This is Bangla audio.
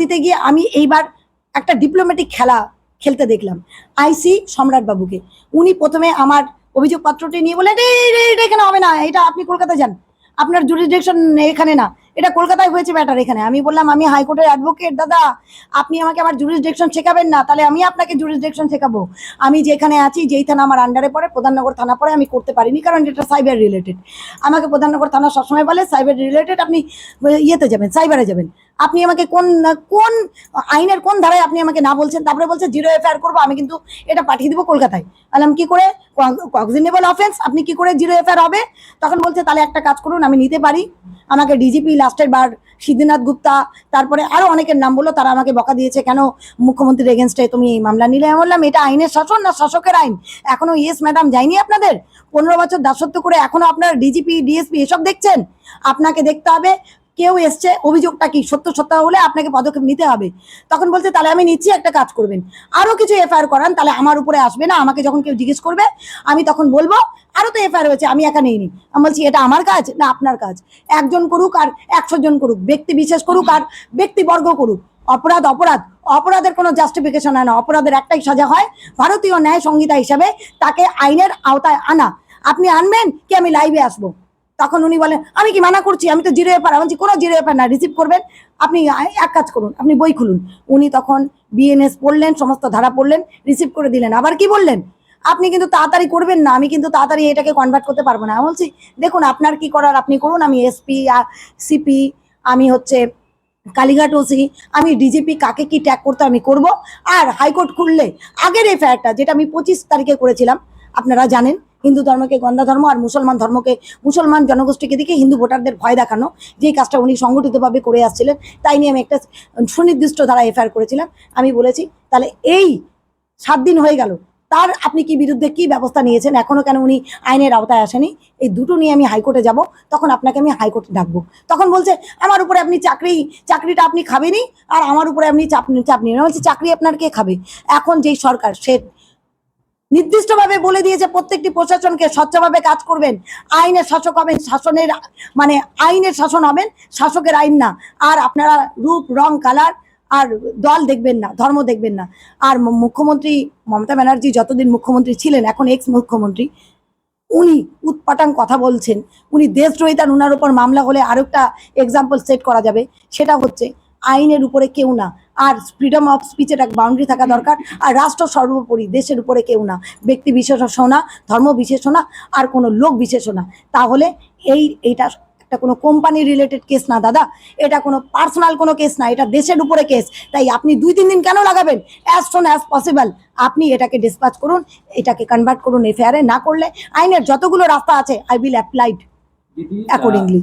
দিতে গিয়ে আমি এইবার একটা ডিপ্লোম্যাটিক খেলা খেলতে দেখলাম আইসি সম্রাট বাবুকে। উনি প্রথমে আমার অভিযোগপত্রটি নিয়ে বলে এটা এখানে হবে না, এটা আপনি কলকাতায় যান, আপনার জুরিসডিকশন এখানে না, এটা কলকাতায় হয়েছে ম্যাটার এখানে। আমি বললাম আমি হাইকোর্টের অ্যাডভোকেট দাদা, আপনি আমাকে আমার জুরিসডিকশন শেখাবেন না, তাহলে আমি আপনাকে জুরিসডিকশন শেখাবো। আমি যেখানে আছি, যেই থানা আমার আন্ডারে পড়ে, প্রধাননগর থানা পড়ে, আমি করতে পারিনি কারণ এটা সাইবার রিলেটেড। আমাকে প্রধাননগর থানা সবসময় বলে সাইবার রিলেটেড, আপনি ইয়েতে যাবেন, সাইবারে যাবেন। আপনি আমাকে কোন কোন আইনের কোন ধারায় আপনি আমাকে না বলছেন? তারপরে বলছে 0 এফআইআর করবো, আমি কিন্তু এটা পাঠিয়ে দিব কলকাতায়। বললাম কি করে, কগনিজেবল অফেন্স, আপনি কি করে 0 এফআইআর হবে? তখন বলছে তাহলে একটা কাজ করুন, আমি নিতে পারি। আমাকে ডিজিপি লাস্টের বার সিদ্ধিনাথ গুপ্তা, তারপরে আরো অনেকের নাম বললো, তারা আমাকে বকা দিয়েছে কেন মুখ্যমন্ত্রীর এগেনস্টে তুমি এই মামলা নিলে। আমি বললাম এটা আইনের শাসন না শাসকের আইন? এখনো ইয়েস ম্যাডাম যায়নি আপনাদের? 15 বছর দাসত্ব করে এখনো আপনারা ডিজিপি ডিএসপি এসব দেখছেন? আপনাকে দেখতে হবে কেউ এসছে, অভিযোগটা কি সত্য হলে আপনাকে পদক্ষেপ নিতে হবে। তখন বলছে তাহলে আমি নিচ্ছি, একটা কাজ করবেন, আরো কিছু এফআইআর করান, তাহলে আমার উপরে আসবে না। আমাকে যখন কেউ জিজ্ঞেস করবে আমি তখন বলবো আরো তো এফআইআর হয়েছে, আমি একা নেইনি। আমি বলছি এটা আমার কাজ না আপনার কাজ? একজন করুক আর 100 জন করুক, ব্যক্তি বিশেষ করুক আর ব্যক্তিবর্গ করুক, অপরাধের কোনো জাস্টিফিকেশন হয় না। অপরাধের একটাই সাজা হয়, ভারতীয় ন্যায় সংহিতা হিসাবে তাকে আইনের আওতায় আনা। আপনি আনবেন কি আমি লাইভে আসবো? তখন উনি বলেন আমি কি মানা করছি, আমি তো 0 এফআইআর। বলছি কোনো 0 এফআইআর না, রিসিভ করবেন। আপনি এক কাজ করুন, আপনি বই খুলুন। উনি তখন বিএনএস পড়লেন, সমস্ত ধারা পড়লেন, রিসিভ করে দিলেন। আবার কি বললেন, আপনি কিন্তু তাড়াতাড়ি করবেন না, আমি কিন্তু তাড়াতাড়ি এটাকে কনভার্ট করতে পারবো না। আমি বলছি দেখুন আপনার কি করার আপনি করুন, আমি এসপি সিপি, আমি হচ্ছে কালীঘাট ওসি, আমি ডিজিপি, কাকে কি ট্যাগ করতে আমি করব। আর হাইকোর্ট খুললে আগের এফআইআরটা যেটা আমি 25 তারিখে করেছিলাম, আপনারা জানেন হিন্দু ধর্মকে গন্ধা ধর্ম আর মুসলমান জনগোষ্ঠীকে দিকে হিন্দু ভোটারদের ভয় দেখানো, যেই কাজটা উনি সংগঠিতভাবে করে আসছিলেন, তাই নিয়ে আমি একটা সুনির্দিষ্ট ধারা এফআইআর করেছিলাম। আমি বলেছি তাহলে এই 7 দিন হয়ে গেল, তার আপনি কি বিরুদ্ধে কি ব্যবস্থা নিয়েছেন, এখনো কেন উনি আইনের আওতায় আসেনি? এই দুটো নিয়ে আমি হাইকোর্টে যাব, তখন আপনাকে আমি হাইকোর্টে ডাকবো। তখন বলছে আমার উপরে আপনি চাকরিটা আপনি খাবেনই, আর আমার উপরে আপনি চাপ নেবেন। বলছি চাকরি আপনার কে খাবে? এখন যেই সরকার সে নির্দিষ্টভাবে বলে দিয়েছে প্রত্যেকটি প্রশাসনকে স্বচ্ছভাবে কাজ করবেন, আইনের শাসক হবেন, শাসনের মানে আইনের শাসন হবেন, শাসকের আইন না। আর আপনারা রূপ রং কালার আর দল দেখবেন না, ধর্ম দেখবেন না। আর মুখ্যমন্ত্রী মমতা ব্যানার্জি যতদিন মুখ্যমন্ত্রী ছিলেন, এখন এক্স মুখ্যমন্ত্রী, উনি উৎপাটাং কথা বলছেন, উনি দেশদ্রোহিতা, উনার উপর মামলা হলে আরো একটা এক্সাম্পল সেট করা যাবে, সেটা হচ্ছে আইনের উপরে কেউ না, আর ফ্রিডম অফ স্পিচের এক বাউন্ডারি থাকা দরকার। আর রাষ্ট্র সর্বোপরি, দেশের উপরে কেউ না, ব্যক্তি বিশেষ না, ধর্ম বিশেষ না, আর কোনো লোক বিশেষ না। তাহলে এইটা একটা কোনো কোম্পানি রিলেটেড কেস না দাদা, এটা কোনো পার্সোনাল কোনো কেস না, এটা দেশের উপরে কেস। তাই আপনি 2-3 দিন কেন লাগাবেন? অ্যাজ সুন অ্যাজ পসিবল আপনি এটাকে ডিসপ্যাচ করুন, এটাকে কনভার্ট করুন এফআইআর। না করলে আইনের যতগুলো রাস্তা আছে আই উইল অ্যাপ্লাইড অ্যাকর্ডিংলি।